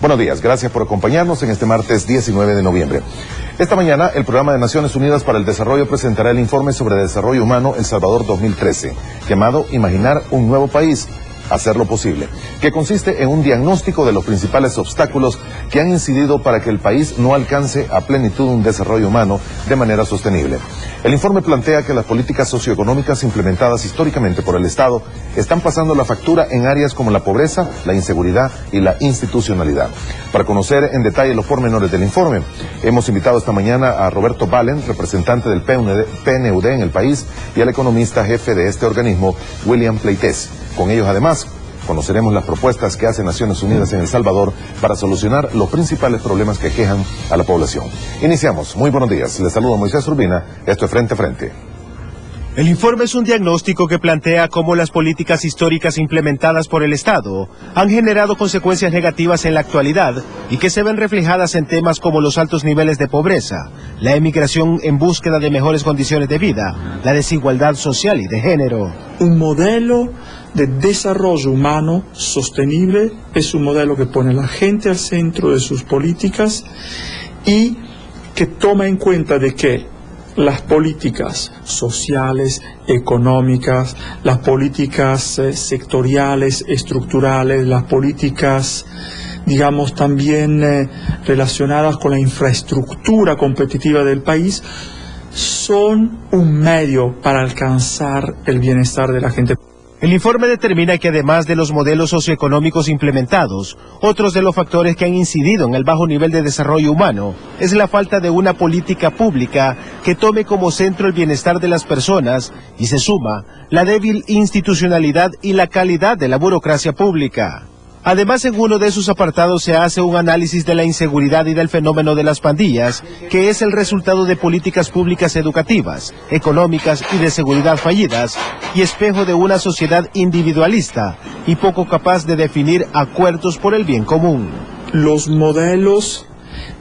Buenos días, gracias por acompañarnos en este martes 19 de noviembre. Esta mañana, el Programa de Naciones Unidas para el Desarrollo presentará el informe sobre desarrollo humano El Salvador 2013, llamado Imaginar un nuevo país, hacerlo posible, que consiste en un diagnóstico de los principales obstáculos que han incidido para que el país no alcance a plenitud un desarrollo humano de manera sostenible. El informe plantea que las políticas socioeconómicas implementadas históricamente por el Estado están pasando la factura en áreas como la pobreza, la inseguridad y la institucionalidad. Para conocer en detalle los pormenores del informe, hemos invitado esta mañana a Roberto Balent, representante del PNUD en el país, y al economista jefe de este organismo, William Pleitez. Con ellos, además, conoceremos las propuestas que hace Naciones Unidas en El Salvador para solucionar los principales problemas que aquejan a la población. Iniciamos. Muy buenos días. Les saludo Moisés Urbina. Esto es Frente a Frente. El informe es un diagnóstico que plantea cómo las políticas históricas implementadas por el Estado han generado consecuencias negativas en la actualidad y que se ven reflejadas en temas como los altos niveles de pobreza, la emigración en búsqueda de mejores condiciones de vida, la desigualdad social y de género. Un modelo de desarrollo humano sostenible es un modelo que pone a la gente al centro de sus políticas y que toma en cuenta de que las políticas sociales, económicas, las políticas sectoriales, estructurales, las políticas, digamos, también relacionadas con la infraestructura competitiva del país, son un medio para alcanzar el bienestar de la gente. El informe determina que además de los modelos socioeconómicos implementados, otros de los factores que han incidido en el bajo nivel de desarrollo humano es la falta de una política pública que tome como centro el bienestar de las personas y se suma la débil institucionalidad y la calidad de la burocracia pública. Además, en uno de sus apartados se hace un análisis de la inseguridad y del fenómeno de las pandillas, que es el resultado de políticas públicas educativas, económicas y de seguridad fallidas, y espejo de una sociedad individualista y poco capaz de definir acuerdos por el bien común. Los modelos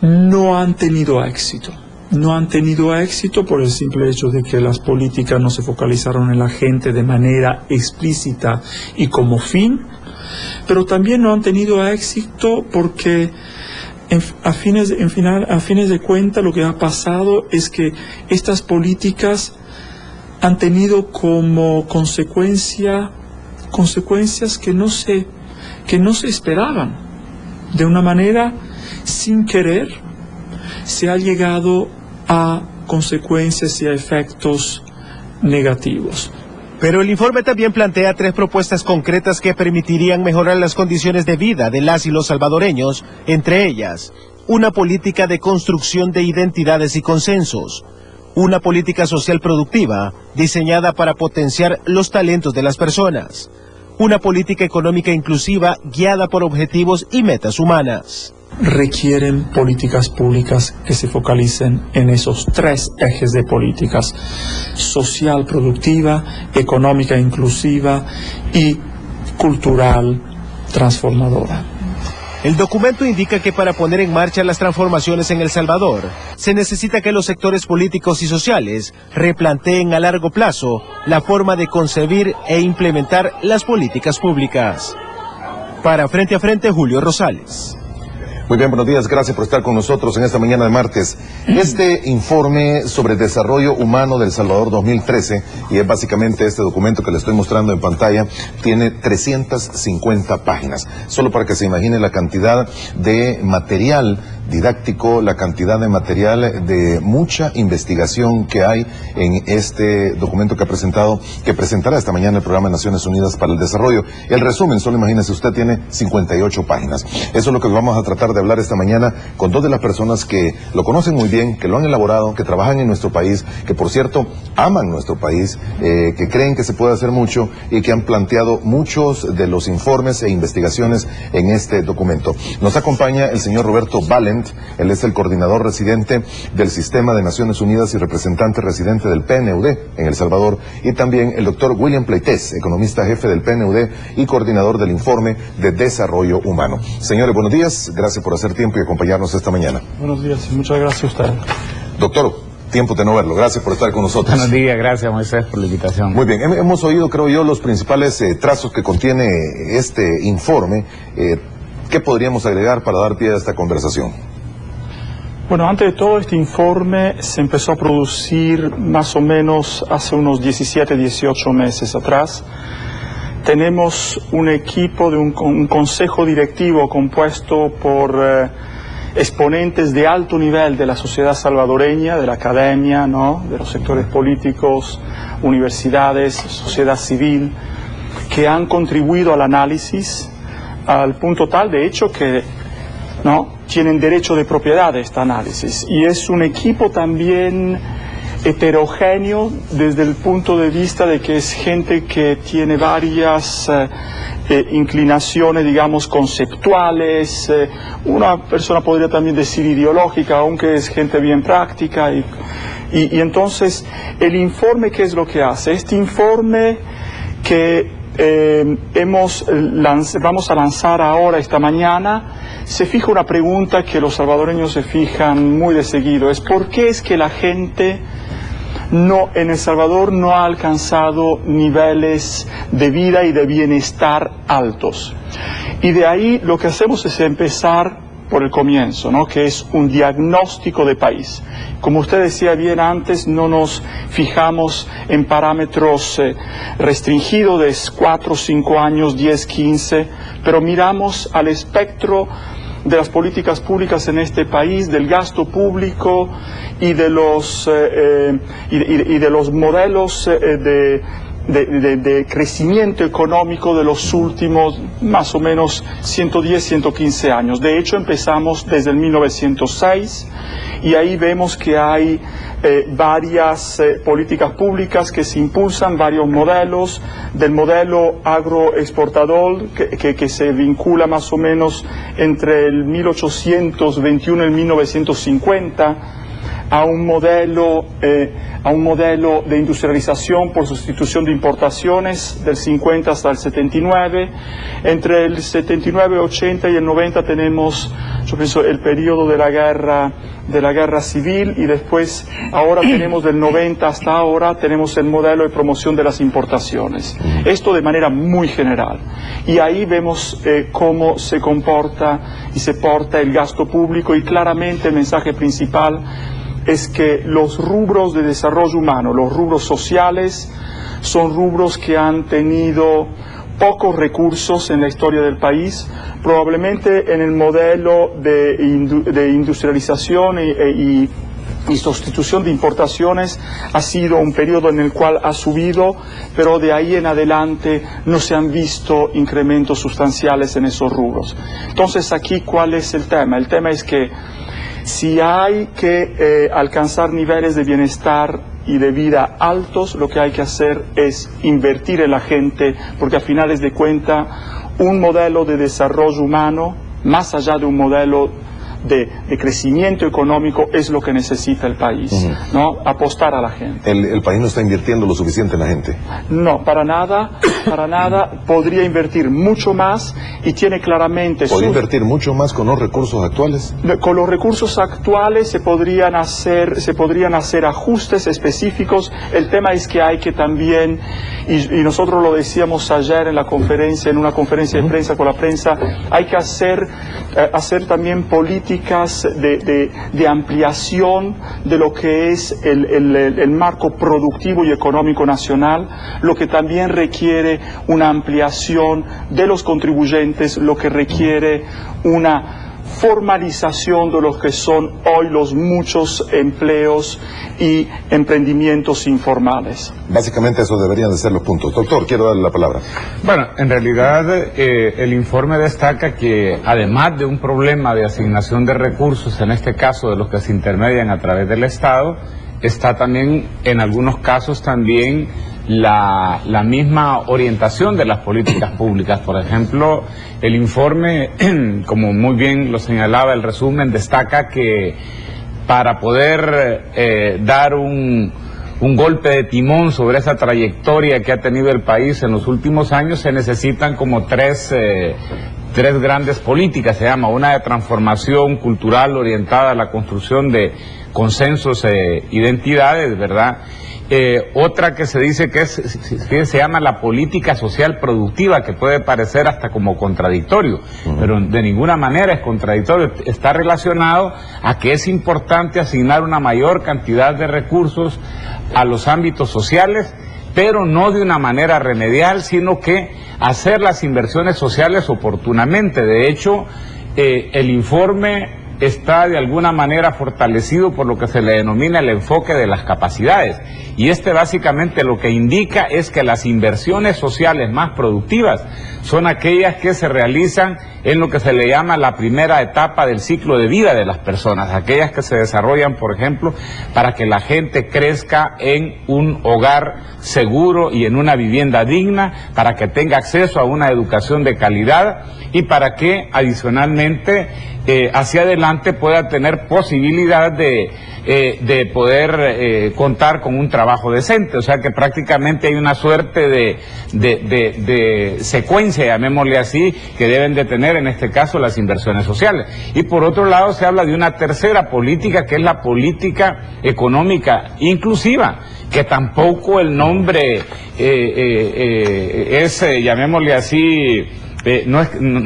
no han tenido éxito. No han tenido éxito por el simple hecho de que las políticas no se focalizaron en la gente de manera explícita y como fin, pero también no han tenido éxito porque a fines de cuentas lo que ha pasado es que estas políticas han tenido como consecuencias que no se esperaban. De una manera, sin querer, se ha llegado a consecuencias y a efectos negativos. Pero el informe también plantea 3 propuestas concretas que permitirían mejorar las condiciones de vida de las y los salvadoreños, entre ellas, una política de construcción de identidades y consensos, una política social productiva diseñada para potenciar los talentos de las personas, una política económica inclusiva guiada por objetivos y metas humanas. Requieren políticas públicas que se focalicen en esos 3 ejes de políticas: social productiva, económica inclusiva y cultural transformadora. El documento indica que para poner en marcha las transformaciones en El Salvador, se necesita que los sectores políticos y sociales replanteen a largo plazo la forma de concebir e implementar las políticas públicas. Para Frente a Frente, Julio Rosales. Muy bien, buenos días, gracias por estar con nosotros en esta mañana de martes. Este informe sobre desarrollo humano del Salvador 2013, y es básicamente este documento que le estoy mostrando en pantalla, tiene 350 páginas. Solo para que se imagine la cantidad de material didáctico, la cantidad de material de mucha investigación que hay en este documento que presentará esta mañana el Programa de Naciones Unidas para el Desarrollo. El resumen, solo imagínese usted, tiene 58 páginas. Eso es lo que vamos a tratar de hablar esta mañana con 2 de las personas que lo conocen muy bien, que lo han elaborado, que trabajan en nuestro país, que por cierto aman nuestro país, que creen que se puede hacer mucho y que han planteado muchos de los informes e investigaciones en este documento. Nos acompaña el señor Roberto Balent. Él es el coordinador residente del Sistema de Naciones Unidas y representante residente del PNUD en El Salvador, y también el doctor William Pleitez, economista jefe del PNUD y coordinador del informe de desarrollo humano. Señores, buenos días, gracias por hacer tiempo y acompañarnos esta mañana. Buenos días y muchas gracias a usted. Doctor, tiempo de no verlo, gracias por estar con nosotros. Buenos días, gracias Moisés por la invitación. Muy bien, hemos oído, creo yo, los principales trazos que contiene este informe. ¿Qué podríamos agregar para dar pie a esta conversación? Bueno, antes de todo, este informe se empezó a producir más o menos hace unos 17, 18 meses atrás. Tenemos un equipo de un consejo directivo compuesto por exponentes de alto nivel de la sociedad salvadoreña, de la academia, ¿no?, de los sectores políticos, universidades, sociedad civil, que han contribuido al análisis al punto tal, de hecho, que ¿no?, tienen derecho de propiedad de este análisis. Y es un equipo también heterogéneo desde el punto de vista de que es gente que tiene varias inclinaciones, digamos, conceptuales. Una persona podría también decir ideológica, aunque es gente bien práctica. Y entonces, el informe, ¿qué es lo que hace? Este informe que vamos a lanzar ahora, esta mañana, se fija una pregunta que los salvadoreños se fijan muy de seguido. Es ¿por qué es que la gente en El Salvador no ha alcanzado niveles de vida y de bienestar altos? Y de ahí lo que hacemos es empezar por el comienzo, ¿no?, que es un diagnóstico de país. Como usted decía bien antes, no nos fijamos en parámetros restringidos de 4, 5 años, 10, 15, pero miramos al espectro de las políticas públicas en este país, del gasto público y de los modelos de crecimiento económico de los últimos más o menos 110, 115 años. De hecho, empezamos desde el 1906 y ahí vemos que hay varias políticas públicas que se impulsan, varios modelos, del modelo agroexportador que se vincula más o menos entre el 1821 y el 1950, a un modelo de industrialización por sustitución de importaciones del 50 hasta el 79. Entre el 79, 80 y el 90 tenemos, yo pienso, el periodo de la guerra civil, y después, ahora tenemos del 90 hasta ahora, tenemos el modelo de promoción de las importaciones. Esto de manera muy general. Y ahí vemos cómo se comporta y se porta el gasto público, y claramente el mensaje principal es que los rubros de desarrollo humano, los rubros sociales, son rubros que han tenido pocos recursos en la historia del país. Probablemente en el modelo de industrialización y sustitución de importaciones ha sido un periodo en el cual ha subido, pero de ahí en adelante no se han visto incrementos sustanciales en esos rubros. Entonces, aquí, ¿cuál es el tema? El tema es que si hay que alcanzar niveles de bienestar y de vida altos, lo que hay que hacer es invertir en la gente, porque a finales de cuentas un modelo de desarrollo humano, más allá de un modelo de crecimiento económico, es lo que necesita el país, ¿no? Apostar a la gente. ¿El país no está invirtiendo lo suficiente en la gente? No, para nada. Podría invertir mucho más, y tiene claramente... ¿Podría invertir mucho más con los recursos actuales? Con los recursos actuales se podrían hacer ajustes específicos. El tema es que hay que también, y nosotros lo decíamos ayer en una conferencia de prensa con la prensa, hay que hacer también políticas de ampliación de lo que es el marco productivo y económico nacional, lo que también requiere una ampliación de los contribuyentes, lo que requiere una formalización de lo que son hoy los muchos empleos y emprendimientos informales. Básicamente esos deberían de ser los puntos. Doctor, quiero darle la palabra. Bueno, en realidad el informe destaca que además de un problema de asignación de recursos, en este caso de los que se intermedian a través del Estado, está también en algunos casos también la misma orientación de las políticas públicas. Por ejemplo, el informe, como muy bien lo señalaba el resumen, destaca que para poder dar un golpe de timón sobre esa trayectoria que ha tenido el país en los últimos años, se necesitan como tres grandes políticas. Se llama una de transformación cultural orientada a la construcción de consensos e identidades, ¿verdad? Otra que se dice que se llama la política social productiva, que puede parecer hasta como contradictorio, pero de ninguna manera es contradictorio. Está relacionado a que es importante asignar una mayor cantidad de recursos a los ámbitos sociales, pero no de una manera remedial, sino que hacer las inversiones sociales oportunamente. De hecho, el informe está de alguna manera fortalecido por lo que se le denomina el enfoque de las capacidades. Y básicamente lo que indica es que las inversiones sociales más productivas son aquellas que se realizan en lo que se le llama la primera etapa del ciclo de vida de las personas, aquellas que se desarrollan, por ejemplo, para que la gente crezca en un hogar seguro y en una vivienda digna, para que tenga acceso a una educación de calidad y para que adicionalmente hacia adelante pueda tener posibilidad de poder contar con un trabajo decente. O sea que prácticamente hay una suerte de secuencia, llamémosle así, que deben de tener en este caso las inversiones sociales. Y por otro lado se habla de una tercera política, que es la política económica inclusiva, que tampoco el nombre llamémosle así, no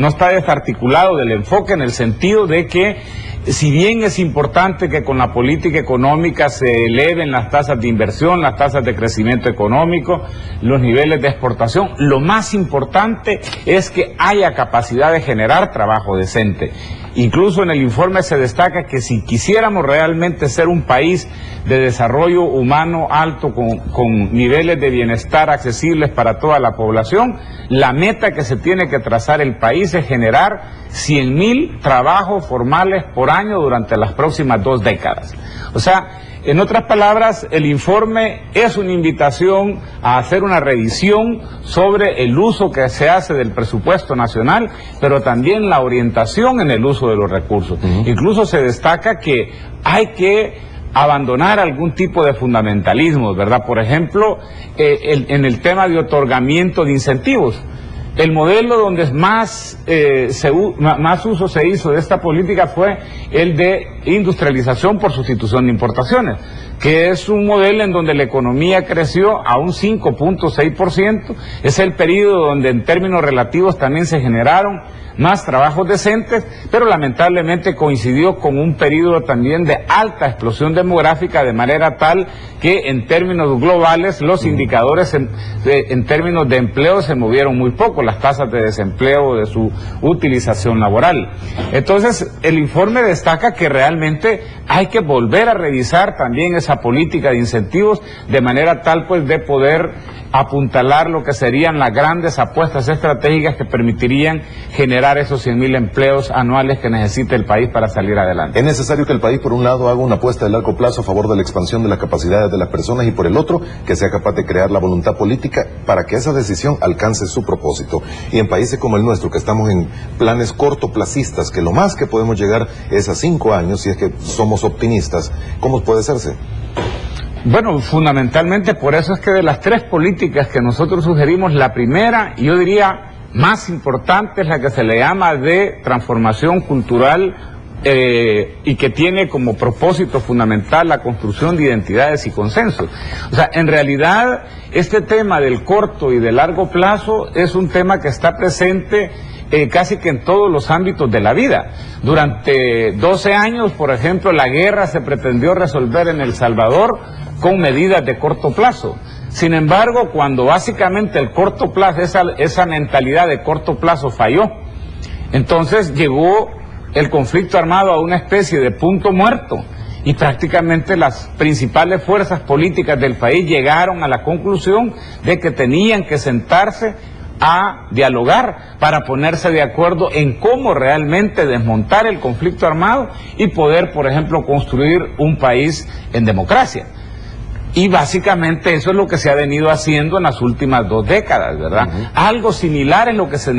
está desarticulado del enfoque, en el sentido de que si bien es importante que con la política económica se eleven las tasas de inversión, las tasas de crecimiento económico, los niveles de exportación, lo más importante es que haya capacidad de generar trabajo decente. Incluso en el informe se destaca que si quisiéramos realmente ser un país de desarrollo humano alto, con niveles de bienestar accesibles para toda la población, la meta que se tiene que trazar el país es generar 100.000 trabajos formales por año durante las próximas 2 décadas. O sea, en otras palabras, el informe es una invitación a hacer una revisión sobre el uso que se hace del presupuesto nacional, pero también la orientación en el uso de los recursos. Incluso se destaca que hay que abandonar algún tipo de fundamentalismo, ¿verdad? Por ejemplo, en el tema de otorgamiento de incentivos. El modelo donde más uso se hizo de esta política fue el de industrialización por sustitución de importaciones, que es un modelo en donde la economía creció a un 5.6%, es el periodo donde en términos relativos también se generaron más trabajos decentes, pero lamentablemente coincidió con un periodo también de alta explosión demográfica, de manera tal que en términos globales los indicadores en términos de empleo se movieron muy poco, las tasas de desempleo, de su utilización laboral. Entonces, el informe destaca que realmente hay que volver a revisar también esa política de incentivos, de manera tal pues de poder apuntalar lo que serían las grandes apuestas estratégicas que permitirían generar esos 100.000 empleos anuales que necesita el país para salir adelante. Es necesario que el país, por un lado, haga una apuesta de largo plazo a favor de la expansión de las capacidades de las personas y por el otro, que sea capaz de crear la voluntad política para que esa decisión alcance su propósito. Y en países como el nuestro, que estamos en planes cortoplacistas, que lo más que podemos llegar es a 5 años, si es que somos optimistas, ¿cómo puede hacerse? Bueno, fundamentalmente por eso es que de las 3 políticas que nosotros sugerimos, la primera, yo diría más importante, es la que se le llama de transformación cultural y que tiene como propósito fundamental la construcción de identidades y consensos. O sea, en realidad este tema del corto y de largo plazo es un tema que está presente casi que en todos los ámbitos de la vida. Durante 12 años, por ejemplo, la guerra se pretendió resolver en El Salvador con medidas de corto plazo. Sin embargo, cuando básicamente el corto plazo, esa mentalidad de corto plazo falló, entonces llegó el conflicto armado a una especie de punto muerto y prácticamente las principales fuerzas políticas del país llegaron a la conclusión de que tenían que sentarse a dialogar para ponerse de acuerdo en cómo realmente desmontar el conflicto armado y poder, por ejemplo, construir un país en democracia. Y básicamente eso es lo que se ha venido haciendo en las últimas 2 décadas, ¿verdad? Algo similar es lo que se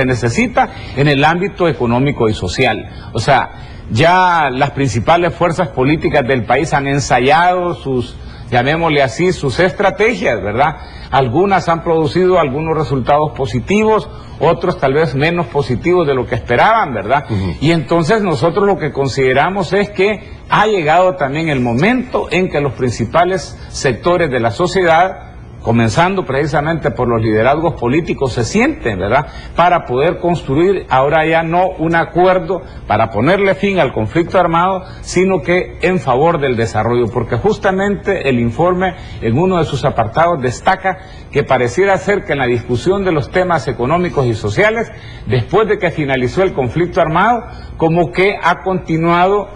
necesita en el ámbito económico y social. O sea, ya las principales fuerzas políticas del país han ensayado sus llamémosle así, sus estrategias, ¿verdad? Algunas han producido algunos resultados positivos, otros tal vez menos positivos de lo que esperaban, ¿verdad? Y entonces nosotros lo que consideramos es que ha llegado también el momento en que los principales sectores de la sociedad, comenzando precisamente por los liderazgos políticos, se sienten, ¿verdad?, para poder construir ahora ya no un acuerdo para ponerle fin al conflicto armado, sino que en favor del desarrollo, porque justamente el informe en uno de sus apartados destaca que pareciera ser que en la discusión de los temas económicos y sociales, después de que finalizó el conflicto armado, como que ha continuado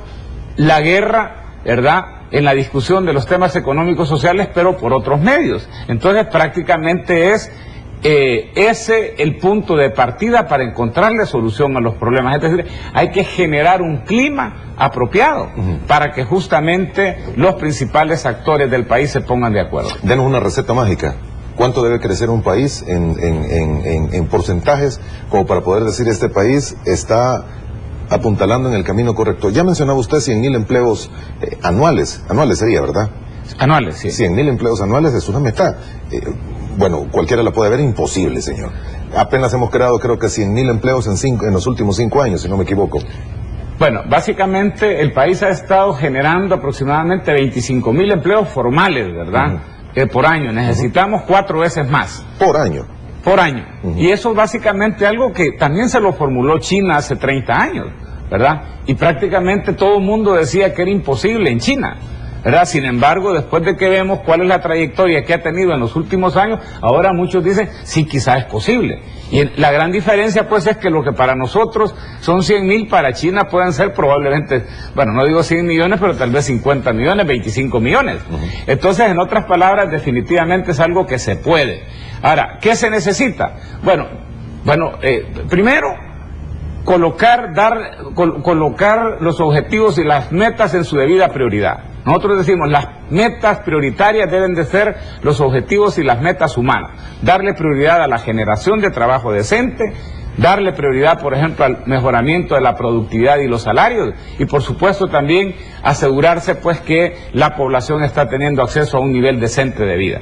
la guerra, ¿verdad?, en la discusión de los temas económicos sociales, pero por otros medios. Entonces prácticamente es ese el punto de partida para encontrarle solución a los problemas. Es decir, hay que generar un clima apropiado para que justamente los principales actores del país se pongan de acuerdo. Denos una receta mágica. ¿Cuánto debe crecer un país en porcentajes como para poder decir este país está apuntalando en el camino correcto? Ya mencionaba usted 100.000 empleos anuales sería, ¿verdad? Anuales, sí. 100.000 empleos anuales es una meta, bueno, cualquiera la puede ver imposible, señor. Apenas hemos creado, creo que 100.000 empleos en los últimos 5 años, si no me equivoco. Bueno, básicamente el país ha estado generando aproximadamente 25.000 empleos formales, ¿verdad? Por año. Necesitamos 4 veces más. Por año. Por año. Y eso es básicamente algo que también se lo formuló China hace 30 años, ¿verdad? Y prácticamente todo el mundo decía que era imposible en China, ¿verdad? Sin embargo, después de que vemos cuál es la trayectoria que ha tenido en los últimos años, ahora muchos dicen, sí, quizás es posible. Y la gran diferencia, pues, es que lo que para nosotros son 100.000, para China pueden ser probablemente, bueno, no digo 100 millones, pero tal vez 50 millones, 25 millones. Entonces, en otras palabras, definitivamente es algo que se puede. Ahora, ¿qué se necesita? Bueno, primero, colocar los objetivos y las metas en su debida prioridad. Nosotros decimos, las metas prioritarias deben de ser los objetivos y las metas humanas. Darle prioridad a la generación de trabajo decente, darle prioridad, por ejemplo, al mejoramiento de la productividad y los salarios, y por supuesto también asegurarse, pues, que la población está teniendo acceso a un nivel decente de vida.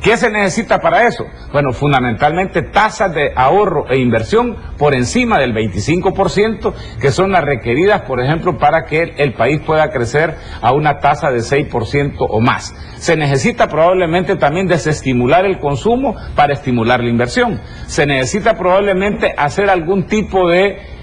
¿Qué se necesita para eso? Bueno, fundamentalmente tasas de ahorro e inversión por encima del 25%, que son las requeridas, por ejemplo, para que el país pueda crecer a una tasa de 6% o más. Se necesita probablemente también desestimular el consumo para estimular la inversión. Se necesita probablemente hacer algún tipo de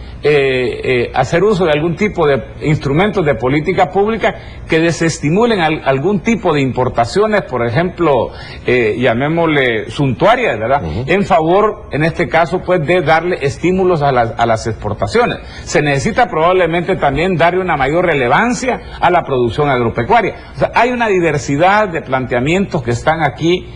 hacer uso de algún tipo de instrumentos de política pública que desestimulen algún tipo de importaciones, por ejemplo, llamémosle suntuarias, ¿verdad? En favor, en este caso, pues, de darle estímulos a las exportaciones. Se necesita probablemente también darle una mayor relevancia a la producción agropecuaria. O sea, hay una diversidad de planteamientos que están aquí,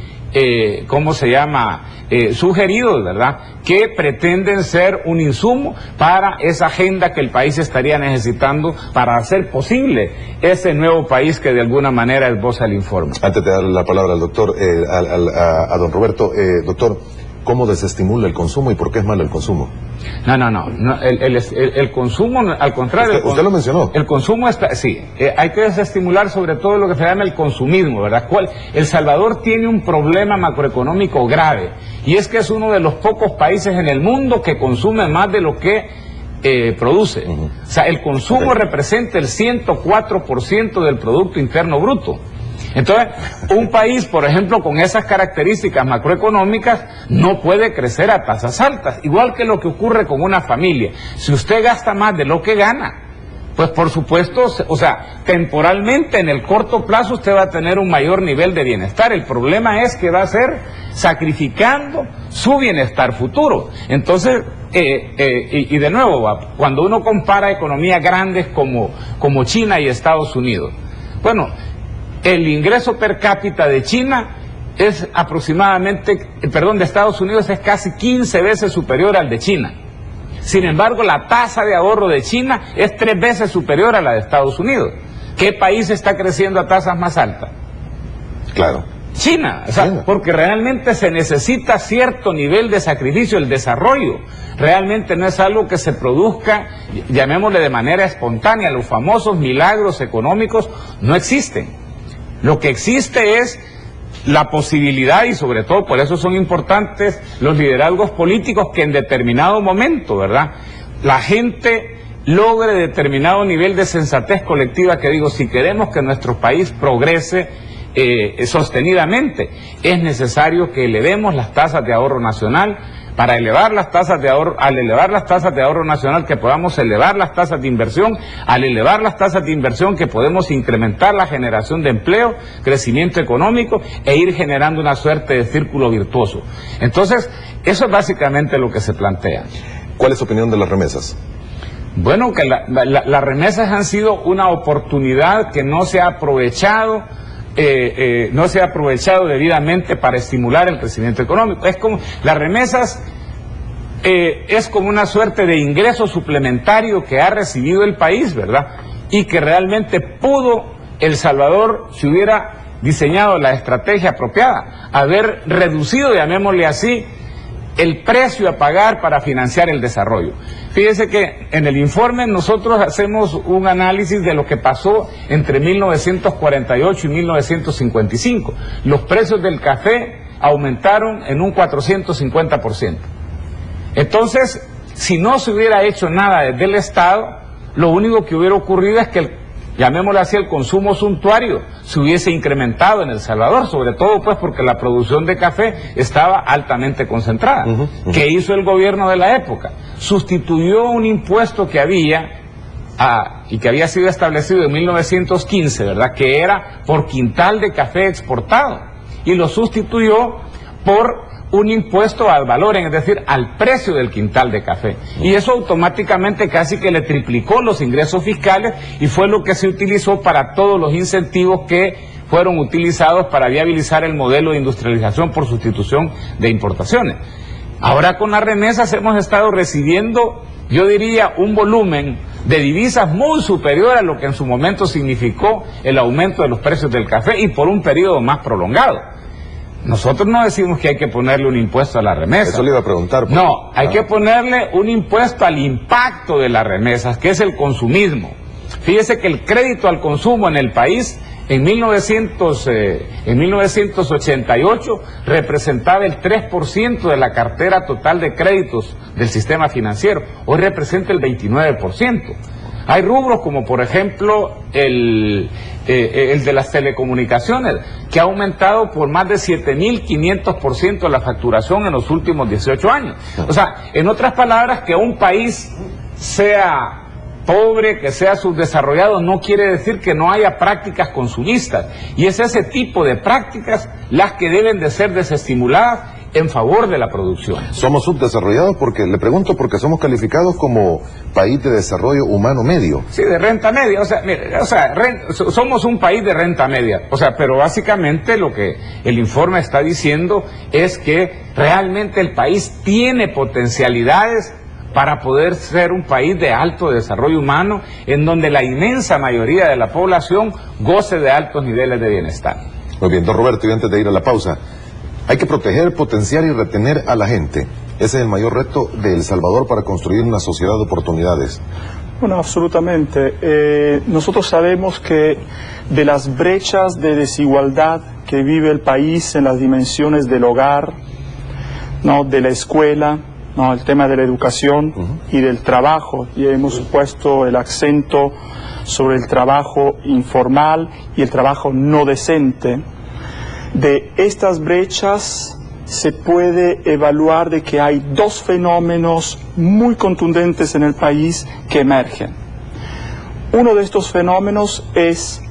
sugeridos, ¿verdad?, que pretenden ser un insumo para esa agenda que el país estaría necesitando para hacer posible ese nuevo país que de alguna manera esboza el informe. Antes de darle la palabra al doctor, a don Roberto, doctor, ¿cómo desestimula el consumo y por qué es malo el consumo? No, el consumo, al contrario... Usted lo mencionó. El consumo está, sí, hay que desestimular sobre todo lo que se llama el consumismo, ¿verdad? El Salvador tiene un problema macroeconómico grave, y es que es uno de los pocos países en el mundo que consume más de lo que produce. O sea, el consumo representa el 104% del Producto Interno Bruto. Entonces, un país, por ejemplo, con esas características macroeconómicas, no puede crecer a tasas altas, igual que lo que ocurre con una familia. Si usted gasta más de lo que gana, pues por supuesto, o sea, temporalmente, en el corto plazo, usted va a tener un mayor nivel de bienestar. El problema es que va a ser sacrificando su bienestar futuro. Entonces, y de nuevo, cuando uno compara economías grandes como China y Estados Unidos, bueno, el ingreso per cápita de China es aproximadamente, de Estados Unidos es casi 15 veces superior al de China. Sin embargo, la tasa de ahorro de China es 3 veces superior a la de Estados Unidos. ¿Qué país está creciendo a tasas más altas? Claro. China, o sea, China. Porque realmente se necesita cierto nivel de sacrificio, el desarrollo. Realmente no es algo que se produzca, llamémosle, de manera espontánea. Los famosos milagros económicos no existen. Lo que existe es la posibilidad, y sobre todo por eso son importantes los liderazgos políticos, que en determinado momento, ¿verdad?, la gente logre determinado nivel de sensatez colectiva, que digo, si queremos que nuestro país progrese sostenidamente, es necesario que elevemos las tasas de ahorro nacional. Para elevar las tasas de ahorro, al elevar las tasas de ahorro nacional, que podamos elevar las tasas de inversión, al elevar las tasas de inversión, que podemos incrementar la generación de empleo, crecimiento económico, e ir generando una suerte de círculo virtuoso. Entonces, eso es básicamente lo que se plantea. ¿Cuál es su opinión de las remesas? Bueno, que las remesas han sido una oportunidad que no se ha aprovechado, debidamente para estimular el crecimiento económico. Es como las remesas, es como una suerte de ingreso suplementario que ha recibido el país, ¿verdad? Y que realmente pudo El Salvador, si hubiera diseñado la estrategia apropiada, haber reducido, llamémosle así, el precio a pagar para financiar el desarrollo. Fíjese que en el informe nosotros hacemos un análisis de lo que pasó entre 1948 y 1955. Los precios del café aumentaron en un 450%. Entonces, si no se hubiera hecho nada desde el Estado, lo único que hubiera ocurrido es que llamémosle así, el consumo suntuario se hubiese incrementado en El Salvador, sobre todo pues porque la producción de café estaba altamente concentrada. ¿Qué hizo el gobierno de la época? Sustituyó un impuesto que había y que había sido establecido en 1915, ¿verdad?, que era por quintal de café exportado, y lo sustituyó por un impuesto al valor, es decir, al precio del quintal de café. Y eso automáticamente casi que le triplicó los ingresos fiscales, y fue lo que se utilizó para todos los incentivos que fueron utilizados para viabilizar el modelo de industrialización por sustitución de importaciones. Ahora con las remesas hemos estado recibiendo, yo diría, un volumen de divisas muy superior a lo que en su momento significó el aumento de los precios del café, y por un periodo más prolongado. Nosotros no decimos que hay que ponerle un impuesto a la remesa. Eso le iba a preguntar. No, hay que ponerle un impuesto al impacto de las remesas, que es el consumismo. Fíjese que el crédito al consumo en el país en 1988 representaba el 3% de la cartera total de créditos del sistema financiero. Hoy representa el 29%. Hay rubros como, por ejemplo, el de las telecomunicaciones, que ha aumentado por más de 7.500% la facturación en los últimos 18 años. O sea, en otras palabras, que un país sea pobre, que sea subdesarrollado, no quiere decir que no haya prácticas consumistas. Y es ese tipo de prácticas las que deben de ser desestimuladas en favor de la producción. Somos subdesarrollados porque, le pregunto, porque somos calificados como país de desarrollo humano medio. Sí, de renta media, somos un país de renta media, pero básicamente lo que el informe está diciendo es que realmente el país tiene potencialidades para poder ser un país de alto desarrollo humano, en donde la inmensa mayoría de la población goce de altos niveles de bienestar. Muy bien, don Roberto, y antes de ir a la pausa, hay que proteger, potenciar y retener a la gente. Ese es el mayor reto de El Salvador para construir una sociedad de oportunidades. Bueno, absolutamente. Nosotros sabemos que de las brechas de desigualdad que vive el país en las dimensiones del hogar, ¿no?, de la escuela, ¿no?, el tema de la educación y del trabajo, y hemos puesto el acento sobre el trabajo informal y el trabajo no decente. De estas brechas se puede evaluar de que hay dos fenómenos muy contundentes en el país que emergen. Uno de estos fenómenos es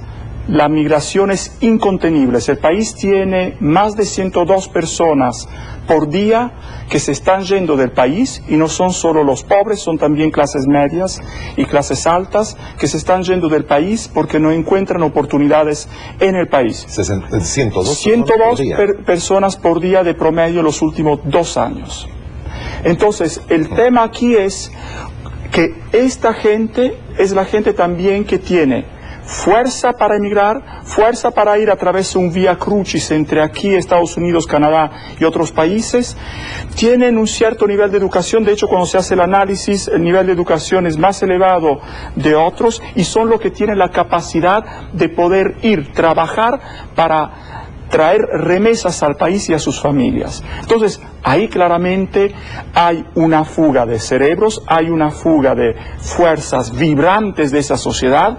la migración es incontenible. El país tiene más de 102 personas por día que se están yendo del país, y no son solo los pobres, son también clases medias y clases altas que se están yendo del país porque no encuentran oportunidades en el país. 102 personas por día de promedio los últimos 2 años. Entonces, el tema aquí es que esta gente es la gente también que tiene fuerza para emigrar, fuerza para ir a través de un vía crucis entre aquí, Estados Unidos, Canadá y otros países. Tienen un cierto nivel de educación, de hecho cuando se hace el análisis, el nivel de educación es más elevado de otros y son los que tienen la capacidad de poder ir, trabajar para traer remesas al país y a sus familias. Entonces, ahí claramente hay una fuga de cerebros, hay una fuga de fuerzas vibrantes de esa sociedad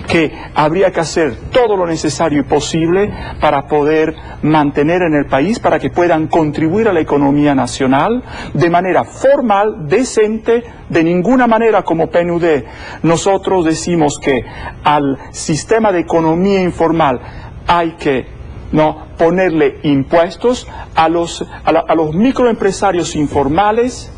que habría que hacer todo lo necesario y posible para poder mantener en el país, para que puedan contribuir a la economía nacional de manera formal, decente, de ninguna manera como PNUD. Nosotros decimos que al sistema de economía informal hay que ponerle impuestos a los microempresarios informales.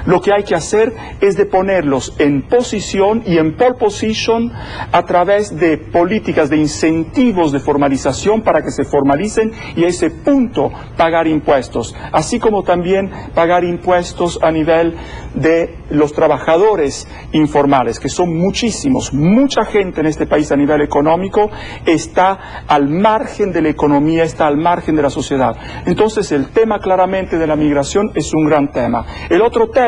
Lo que hay que hacer es de ponerlos en posición y en pole position a través de políticas de incentivos de formalización para que se formalicen y a ese punto pagar impuestos, así como también pagar impuestos a nivel de los trabajadores informales, que son muchísimos. Mucha gente en este país a nivel económico está al margen de la economía, está al margen de la sociedad. Entonces el tema claramente de la migración es un gran tema. El otro tema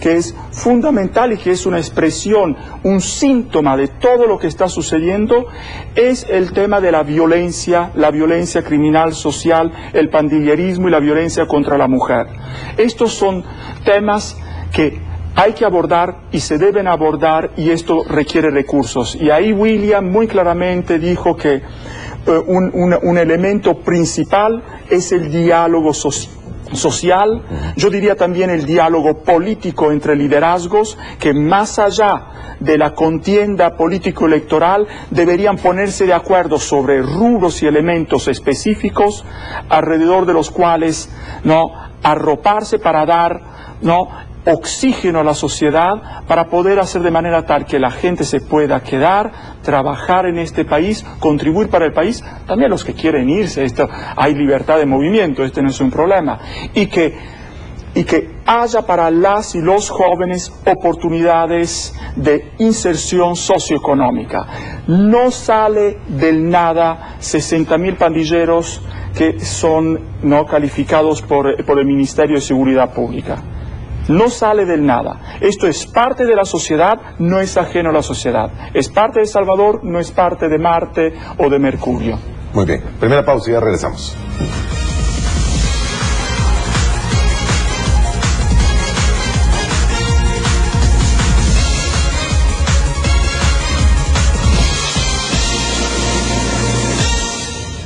que es fundamental y que es una expresión, un síntoma de todo lo que está sucediendo, es el tema de la violencia criminal social, el pandillerismo y la violencia contra la mujer. Estos son temas que hay que abordar y se deben abordar, y esto requiere recursos. Y ahí William muy claramente dijo que un elemento principal es el diálogo social, yo diría también el diálogo político entre liderazgos, que más allá de la contienda político-electoral deberían ponerse de acuerdo sobre rubros y elementos específicos alrededor de los cuales arroparse para dar oxígeno a la sociedad, para poder hacer de manera tal que la gente se pueda quedar, trabajar en este país, contribuir para el país, también los que quieren irse, hay libertad de movimiento, no es un problema, y que haya para las y los jóvenes oportunidades de inserción socioeconómica. No sale del nada 60.000 pandilleros que son calificados por el Ministerio de Seguridad Pública. No sale del nada. Esto es parte de la sociedad, no es ajeno a la sociedad. Es parte de Salvador, no es parte de Marte o de Mercurio. Muy bien. Primera pausa y ya regresamos.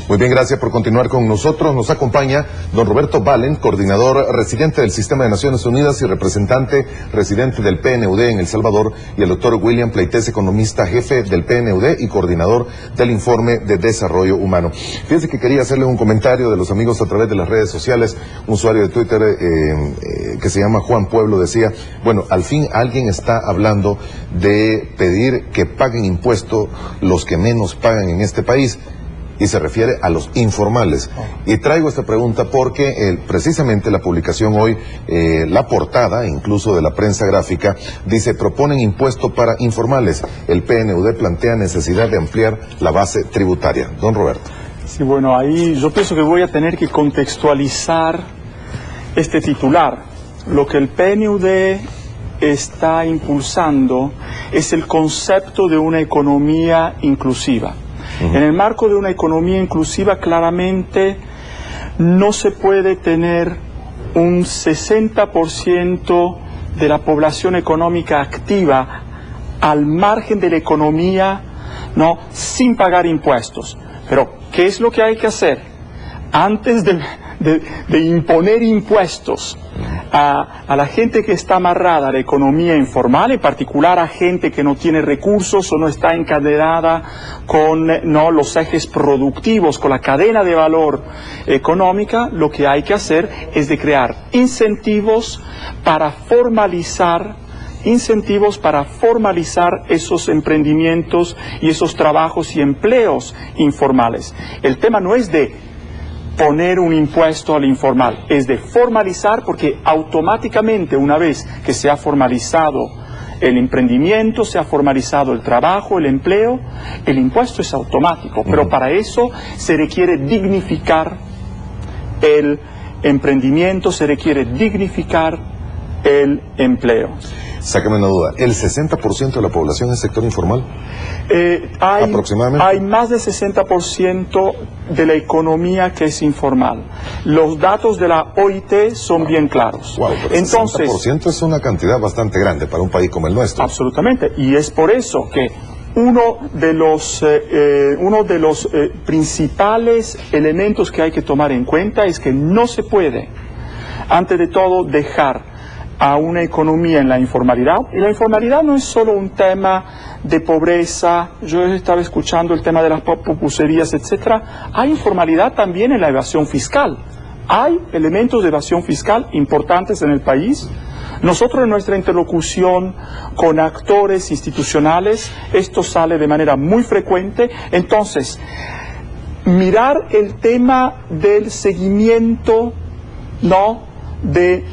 Muy bien, gracias por continuar con nosotros. Nos acompaña don Roberto Valen, coordinador residente del Sistema de Naciones Unidas y representante residente del PNUD en El Salvador, y el doctor William Pleitez, economista jefe del PNUD y coordinador del Informe de Desarrollo Humano. Fíjese que quería hacerle un comentario de los amigos a través de las redes sociales. Un usuario de Twitter que se llama Juan Pueblo decía, bueno, al fin alguien está hablando de pedir que paguen impuestos los que menos pagan en este país, y se refiere a los informales. Y traigo esta pregunta porque precisamente la publicación hoy, la portada incluso de la prensa gráfica, dice: proponen impuesto para informales. El PNUD plantea necesidad de ampliar la base tributaria. Don Roberto. Sí, bueno, ahí yo pienso que voy a tener que contextualizar este titular. Lo que el PNUD está impulsando es el concepto de una economía inclusiva. En el marco de una economía inclusiva, claramente no se puede tener un 60% de la población económica activa al margen de la economía, sin pagar impuestos. Pero, ¿qué es lo que hay que hacer? Antes de imponer impuestos a la gente que está amarrada a la economía informal, en particular a gente que no tiene recursos o no está encadenada con los ejes productivos, con la cadena de valor económica, lo que hay que hacer es de crear incentivos para formalizar esos emprendimientos y esos trabajos y empleos informales. El tema no es de poner un impuesto al informal, es de formalizar, porque automáticamente, una vez que se ha formalizado el emprendimiento, se ha formalizado el trabajo, el empleo, el impuesto es automático, pero para eso se requiere dignificar el emprendimiento, se requiere dignificar el empleo. Sácame una duda, ¿el 60% de la población es sector informal? Aproximadamente. Hay más del 60% de la economía que es informal. Los datos de la OIT son bien claros. Wow, pero entonces, 60% es una cantidad bastante grande para un país como el nuestro. Absolutamente, y es por eso que uno de los principales elementos que hay que tomar en cuenta es que no se puede, antes de todo, dejar a una economía en la informalidad. Y la informalidad no es solo un tema de pobreza. Yo estaba escuchando el tema de las pupuserías, etcétera. Hay informalidad también en la evasión fiscal. Hay elementos de evasión fiscal importantes en el país. Nosotros en nuestra interlocución con actores institucionales, esto sale de manera muy frecuente. Entonces, mirar el tema del seguimiento, ¿no?, de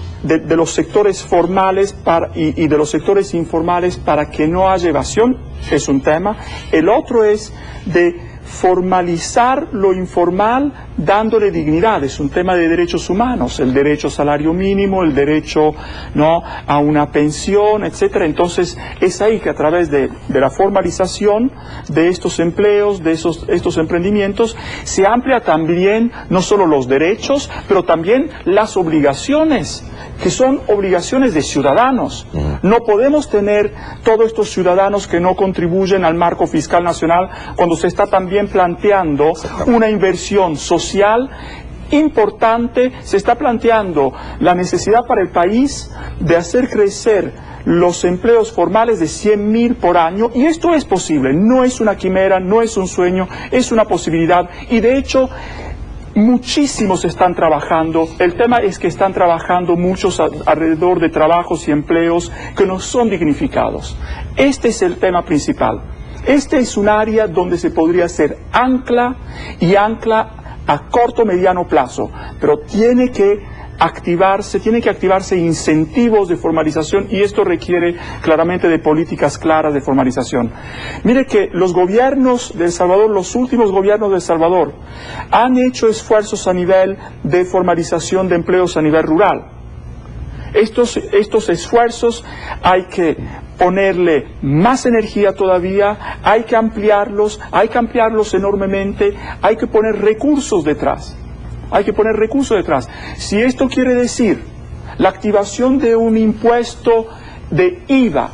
los sectores formales y de los sectores informales para que no haya evasión es un tema. El otro es de formalizar lo informal dándole dignidad, es un tema de derechos humanos, el derecho a salario mínimo, el derecho, ¿no?, a una pensión, etcétera. Entonces es ahí que a través de la formalización de estos empleos, de estos emprendimientos, se amplía también no solo los derechos, pero también las obligaciones, que son obligaciones de ciudadanos. No podemos tener todos estos ciudadanos que no contribuyen al marco fiscal nacional cuando se está también planteando una inversión social importante, se está planteando la necesidad para el país de hacer crecer los empleos formales de 100.000 por año, y esto es posible, no es una quimera, no es un sueño, es una posibilidad, y de hecho muchísimos están trabajando. El tema es que están trabajando muchos alrededor de trabajos y empleos que no son dignificados. Este es el tema principal. Este es un área donde se podría hacer ancla a corto, mediano plazo, pero tienen que activarse incentivos de formalización, y esto requiere claramente de políticas claras de formalización. Mire que los gobiernos de El Salvador, los últimos gobiernos de El Salvador, han hecho esfuerzos a nivel de formalización de empleos a nivel rural. Estos esfuerzos hay que ponerle más energía todavía, hay que ampliarlos enormemente, hay que poner recursos detrás. Si esto quiere decir la activación de un impuesto de IVA,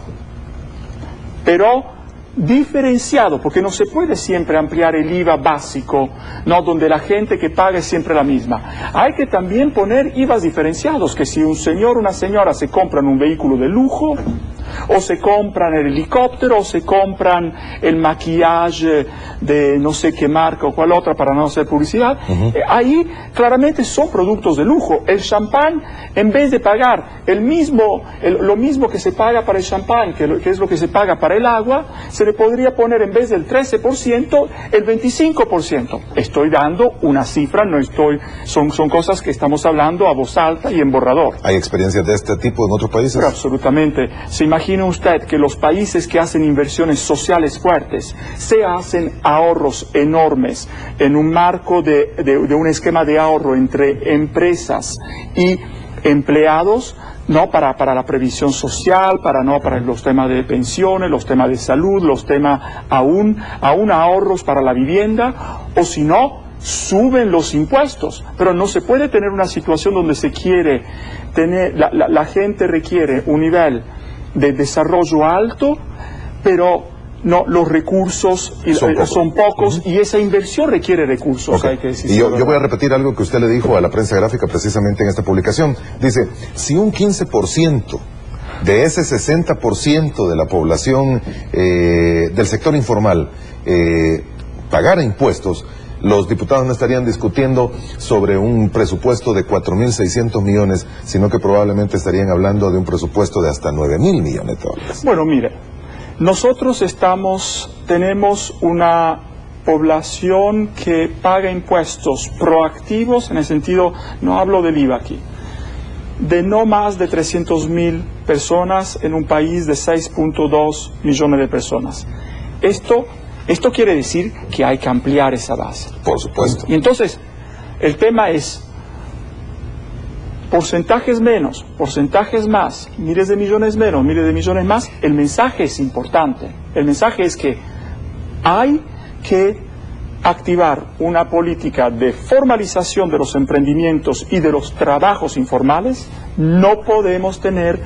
pero diferenciado, porque no se puede siempre ampliar el IVA básico, no, donde la gente que paga es siempre la misma. Hay que también poner IVAs diferenciados, que si un señor o una señora se compran un vehículo de lujo, o se compran el helicóptero, o se compran el maquillaje de no sé qué marca o cuál otra para no hacer publicidad, ahí claramente son productos de lujo. El champán, en vez de pagar lo mismo que se paga para el champán, que es lo que se paga para el agua, se le podría poner en vez del 13%, el 25%. Estoy dando una cifra, son cosas que estamos hablando a voz alta y en borrador. ¿Hay experiencias de este tipo en otros países? Pero absolutamente. Se imagina usted que los países que hacen inversiones sociales fuertes, se hacen ahorros enormes en un marco de un esquema de ahorro entre empresas y empleados, no para la previsión social, para los temas de pensiones, los temas de salud, los temas aún ahorros para la vivienda, o si no, suben los impuestos. Pero no se puede tener una situación donde se quiere tener, la gente requiere un nivel de desarrollo alto, pero no, los recursos son pocos, y esa inversión requiere recursos. Okay. Hay que decir. Y yo voy a repetir algo que usted le dijo a la prensa gráfica precisamente en esta publicación. Dice, si un 15% de ese 60% de la población del sector informal pagara impuestos, los diputados no estarían discutiendo sobre un presupuesto de 4.600 millones, sino que probablemente estarían hablando de un presupuesto de hasta 9.000 millones de dólares. Bueno, mire, nosotros tenemos una población que paga impuestos proactivos, en el sentido, no hablo del IVA aquí, de no más de 300.000 personas en un país de 6.2 millones de personas. Esto quiere decir que hay que ampliar esa base. Por supuesto. Y entonces, el tema es porcentajes menos, porcentajes más, miles de millones menos, miles de millones más. El mensaje es importante. El mensaje es que hay que activar una política de formalización de los emprendimientos y de los trabajos informales. No podemos tener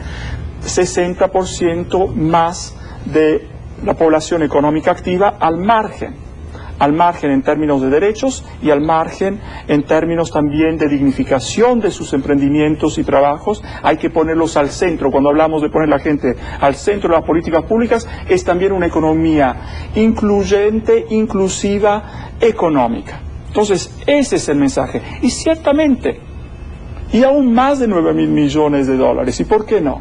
60% más de la población económica activa al margen en términos de derechos y al margen en términos también de dignificación de sus emprendimientos y trabajos. Hay que ponerlos al centro. Cuando hablamos de poner la gente al centro de las políticas públicas, es también una economía incluyente, inclusiva, económica. Entonces, ese es el mensaje. Y ciertamente, y aún más de 9.000 millones de dólares. ¿Y por qué no?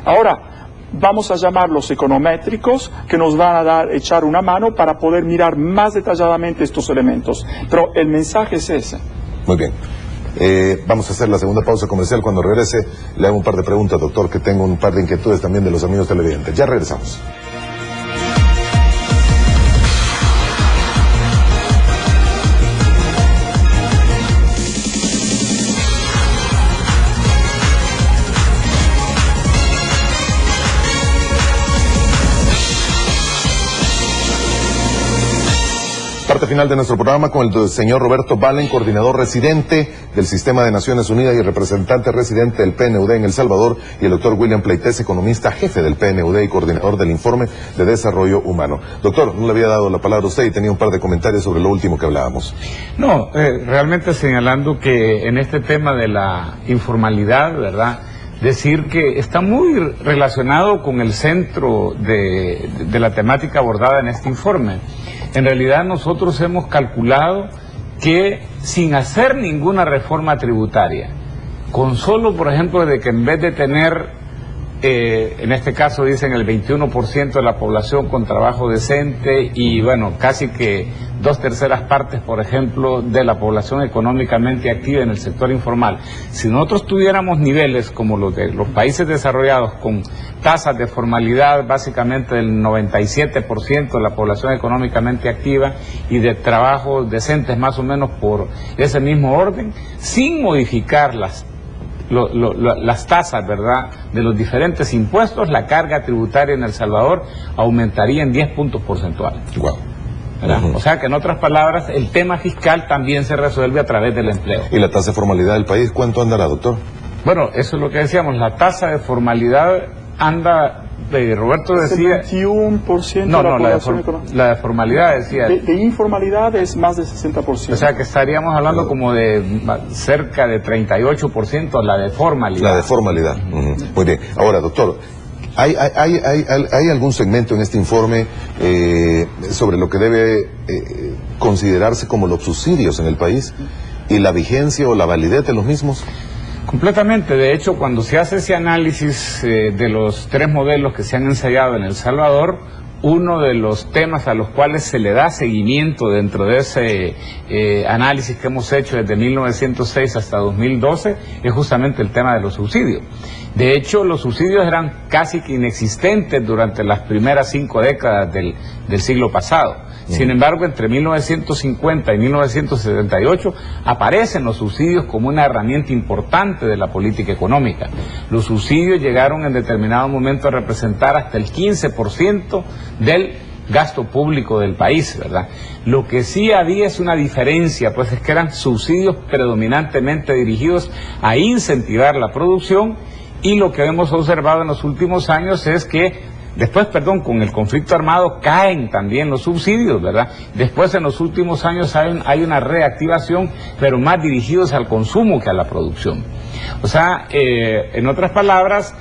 Ahora, vamos a llamarlos econométricos, que nos van a echar una mano para poder mirar más detalladamente estos elementos. Pero el mensaje es ese. Muy bien. Vamos a hacer la segunda pausa comercial. Cuando regrese, le hago un par de preguntas, doctor, que tengo un par de inquietudes también de los amigos televidentes. Ya regresamos. Parte final de nuestro programa con el señor Roberto Valen, coordinador residente del Sistema de Naciones Unidas y representante residente del PNUD en El Salvador, y el doctor William Pleites, economista jefe del PNUD y coordinador del Informe de Desarrollo Humano. Doctor, no le había dado la palabra a usted y tenía un par de comentarios sobre lo último que hablábamos. No, realmente señalando que en este tema de la informalidad, ¿verdad?, decir que está muy relacionado con el centro de la temática abordada en este informe. En realidad nosotros hemos calculado que sin hacer ninguna reforma tributaria, con solo, por ejemplo, de que en vez de tener, en este caso dicen el 21% de la población con trabajo decente y bueno, casi que 2/3 partes, por ejemplo, de la población económicamente activa en el sector informal. Si nosotros tuviéramos niveles como los de los países desarrollados con tasas de formalidad básicamente del 97% de la población económicamente activa y de trabajos decentes más o menos por ese mismo orden, sin modificar las tasas, ¿verdad?, de los diferentes impuestos, la carga tributaria en El Salvador aumentaría en 10 puntos porcentuales. Wow. O sea que en otras palabras, el tema fiscal también se resuelve a través del empleo. ¿Y la tasa de formalidad del país cuánto andará, doctor? Bueno, eso es lo que decíamos, la tasa de formalidad anda, Roberto decía... 21% No, de la no, población económica. la de formalidad decía... De informalidad es más de 60%. O sea que estaríamos hablando como de cerca de 38% la de formalidad. La de formalidad. Muy bien. Ahora, doctor, ¿hay algún segmento en este informe sobre lo que debe considerarse como los subsidios en el país y la vigencia o la validez de los mismos? Completamente. De hecho, cuando se hace ese análisis de los 3 modelos que se han ensayado en El Salvador, uno de los temas a los cuales se le da seguimiento dentro de ese análisis que hemos hecho desde 1906 hasta 2012 es justamente el tema de los subsidios. De hecho, los subsidios eran casi que inexistentes durante las primeras 5 décadas del siglo pasado. Sin embargo, entre 1950 y 1978 aparecen los subsidios como una herramienta importante de la política económica. Los subsidios llegaron en determinado momento a representar hasta el 15% del gasto público del país, ¿verdad? Lo que sí había es una diferencia, pues es que eran subsidios predominantemente dirigidos a incentivar la producción, y lo que hemos observado en los últimos años es que después, con el conflicto armado caen también los subsidios, ¿verdad? Después, en los últimos años hay una reactivación, pero más dirigidos al consumo que a la producción. O sea, en otras palabras,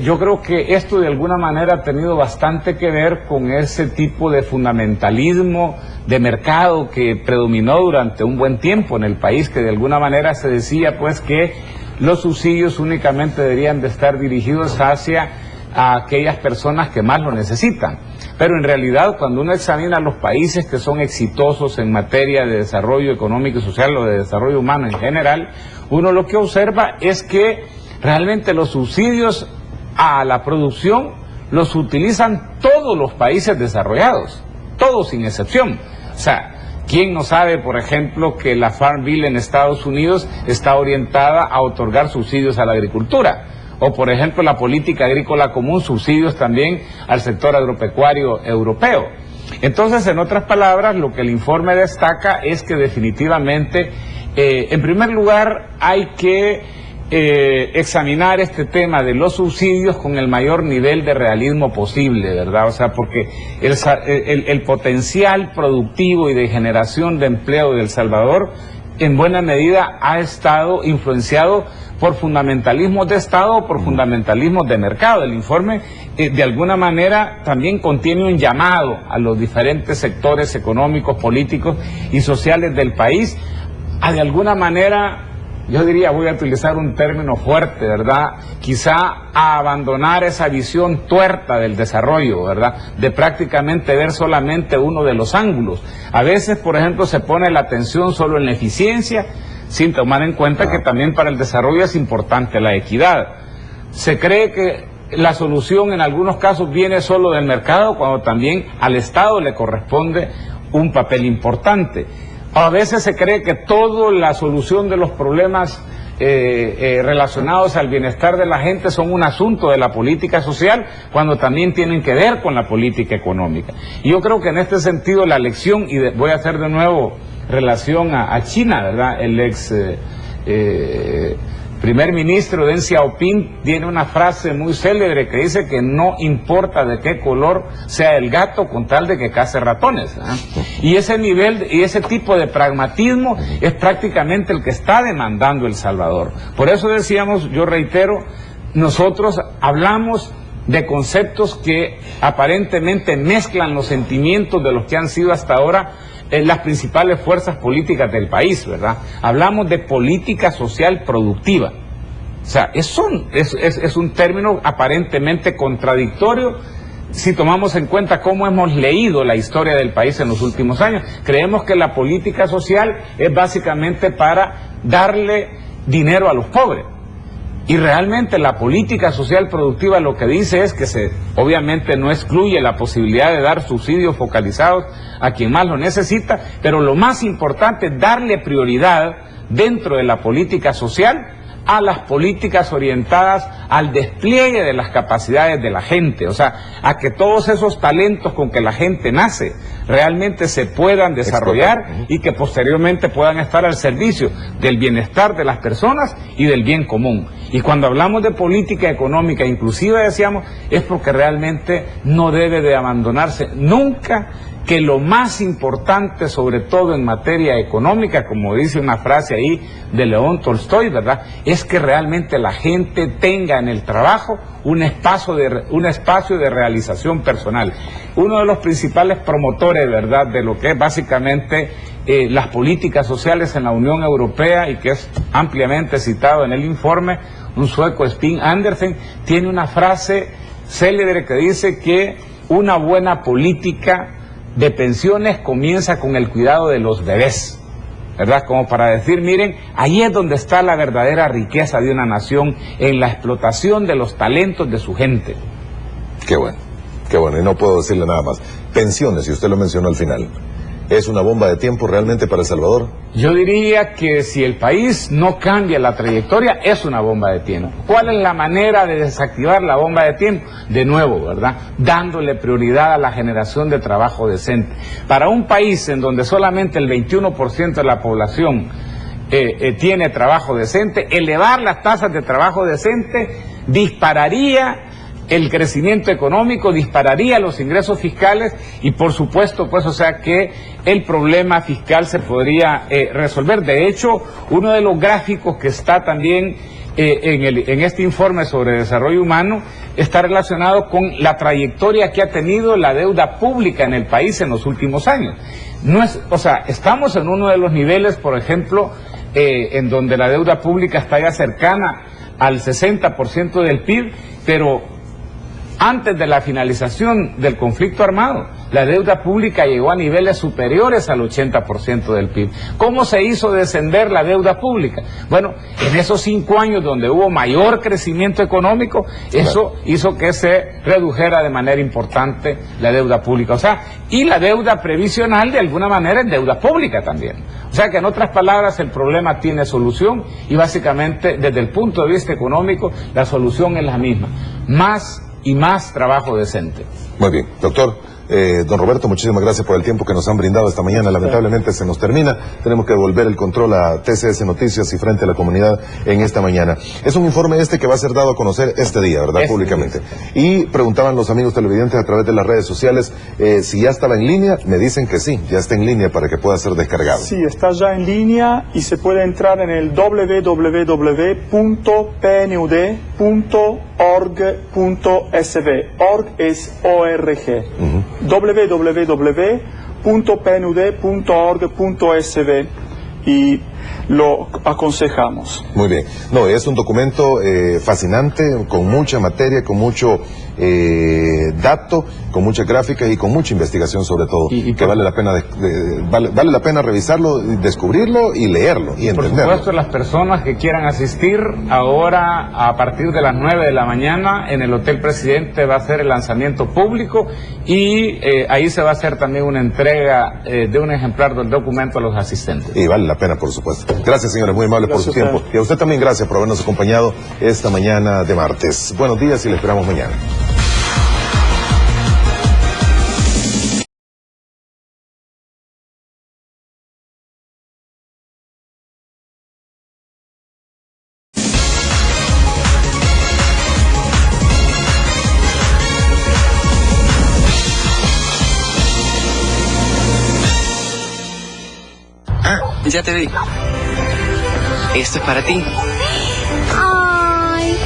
yo creo que esto de alguna manera ha tenido bastante que ver con ese tipo de fundamentalismo de mercado que predominó durante un buen tiempo en el país, que de alguna manera se decía pues que los subsidios únicamente deberían de estar dirigidos hacia a aquellas personas que más lo necesitan. Pero en realidad, cuando uno examina los países que son exitosos en materia de desarrollo económico y social o de desarrollo humano en general, uno lo que observa es que realmente los subsidios a la producción los utilizan todos los países desarrollados, todos sin excepción. O sea, ¿quién no sabe, por ejemplo, que la Farm Bill en Estados Unidos está orientada a otorgar subsidios a la agricultura? O, por ejemplo, la política agrícola común, subsidios también al sector agropecuario europeo. Entonces, en otras palabras, lo que el informe destaca es que definitivamente, en primer lugar, hay que examinar este tema de los subsidios con el mayor nivel de realismo posible, ¿verdad? O sea, porque el potencial productivo y de generación de empleo de El Salvador en buena medida ha estado influenciado por fundamentalismos de Estado o por fundamentalismos de mercado. El informe de alguna manera también contiene un llamado a los diferentes sectores económicos, políticos y sociales del país a de alguna manera, yo diría, voy a utilizar un término fuerte, ¿verdad? Quizá a abandonar esa visión tuerta del desarrollo, ¿verdad? De prácticamente ver solamente uno de los ángulos. A veces, por ejemplo, se pone la atención solo en la eficiencia, sin tomar en cuenta que también para el desarrollo es importante la equidad. Se cree que la solución en algunos casos viene solo del mercado, cuando también al Estado le corresponde un papel importante. A veces se cree que toda la solución de los problemas relacionados al bienestar de la gente son un asunto de la política social, cuando también tienen que ver con la política económica. Y yo creo que en este sentido la lección, y voy a hacer de nuevo relación a China, ¿verdad? El ex primer ministro Deng Xiaoping tiene una frase muy célebre que dice que no importa de qué color sea el gato con tal de que cace ratones, ¿eh? Y ese nivel y ese tipo de pragmatismo es prácticamente el que está demandando El Salvador. Por eso decíamos, yo reitero, nosotros hablamos de conceptos que aparentemente mezclan los sentimientos de los que han sido hasta ahora las principales fuerzas políticas del país, ¿verdad? Hablamos de política social productiva. O sea, es un término aparentemente contradictorio si tomamos en cuenta cómo hemos leído la historia del país en los últimos años. Creemos que la política social es básicamente para darle dinero a los pobres. Y realmente la política social productiva lo que dice es que obviamente no excluye la posibilidad de dar subsidios focalizados a quien más lo necesita, pero lo más importante es darle prioridad dentro de la política social a las políticas orientadas al despliegue de las capacidades de la gente, o sea, a que todos esos talentos con que la gente nace realmente se puedan desarrollar y que posteriormente puedan estar al servicio del bienestar de las personas y del bien común. Y cuando hablamos de política económica inclusiva, decíamos, es porque realmente no debe de abandonarse nunca que lo más importante, sobre todo en materia económica, como dice una frase ahí de León Tolstoy, ¿verdad?, es que realmente la gente tenga en el trabajo un espacio de realización personal. Uno de los principales promotores, ¿verdad?, de lo que es básicamente las políticas sociales en la Unión Europea, y que es ampliamente citado en el informe, un sueco, Sten Andersen, tiene una frase célebre que dice que una buena política de pensiones comienza con el cuidado de los bebés, ¿verdad? Como para decir, miren, ahí es donde está la verdadera riqueza de una nación, en la explotación de los talentos de su gente. Qué bueno, y no puedo decirle nada más. Pensiones, y usted lo mencionó al final, ¿es una bomba de tiempo realmente para El Salvador? Yo diría que si el país no cambia la trayectoria, es una bomba de tiempo. ¿Cuál es la manera de desactivar la bomba de tiempo? De nuevo, ¿verdad?, dándole prioridad a la generación de trabajo decente. Para un país en donde solamente el 21% de la población tiene trabajo decente, elevar las tasas de trabajo decente dispararía el crecimiento económico, dispararía los ingresos fiscales y, por supuesto, pues, o sea, que el problema fiscal se podría resolver. De hecho, uno de los gráficos que está también en este informe sobre desarrollo humano está relacionado con la trayectoria que ha tenido la deuda pública en el país en los últimos años. O sea, estamos en uno de los niveles, por ejemplo, en donde la deuda pública está ya cercana al 60% del PIB, pero antes de la finalización del conflicto armado, la deuda pública llegó a niveles superiores al 80% del PIB. ¿Cómo se hizo descender la deuda pública? Bueno, en esos 5 años donde hubo mayor crecimiento económico, eso hizo que se redujera de manera importante la deuda pública. O sea, y la deuda previsional de alguna manera es deuda pública también. O sea que en otras palabras el problema tiene solución y básicamente desde el punto de vista económico la solución es la misma. Más y más trabajo decente. Muy bien, doctor. Don Roberto, muchísimas gracias por el tiempo que nos han brindado esta mañana. Lamentablemente se nos termina. Tenemos que devolver el control a TCS Noticias y frente a la comunidad en esta mañana. Es un informe que va a ser dado a conocer este día, ¿verdad? Públicamente. Y preguntaban los amigos televidentes a través de las redes sociales si ya estaba en línea. Me dicen que sí, ya está en línea para que pueda ser descargado. Sí, está ya en línea y se puede entrar en el www.pnud.org.sb. Org es ORG. www.pnud.org.sb y lo aconsejamos. Muy bien. No, es un documento fascinante, con mucha materia, con mucho dato, con muchas gráficas y con mucha investigación sobre todo, y que vale la pena vale la pena revisarlo, descubrirlo y leerlo y entenderlo. Por supuesto, las personas que quieran asistir ahora a partir de las 9 de la mañana en el Hotel Presidente va a ser el lanzamiento público y ahí se va a hacer también una entrega de un ejemplar del documento a los asistentes. Y vale la pena, por supuesto. Gracias, señores, muy amables por su tiempo. Y a usted también gracias por habernos acompañado esta mañana de martes. Buenos días y le esperamos mañana. Ya te vi. Esto es para ti. Ay.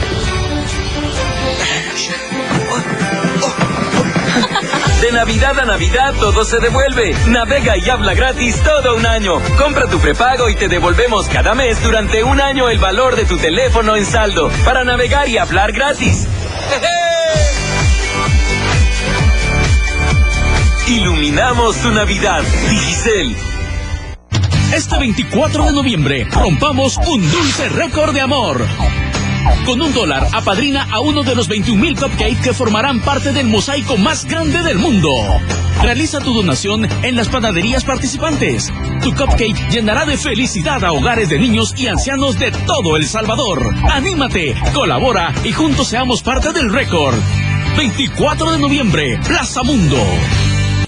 De Navidad a Navidad todo se devuelve. Navega y habla gratis todo un año. Compra tu prepago y te devolvemos cada mes durante un año el valor de tu teléfono en saldo para navegar y hablar gratis. Iluminamos tu Navidad. Digicel. Este 24 de noviembre, rompamos un dulce récord de amor. Con $1, apadrina a uno de los 21,000 cupcakes que formarán parte del mosaico más grande del mundo. Realiza tu donación en las panaderías participantes. Tu cupcake llenará de felicidad a hogares de niños y ancianos de todo El Salvador. ¡Anímate, colabora y juntos seamos parte del récord! 24 de noviembre, Plaza Mundo.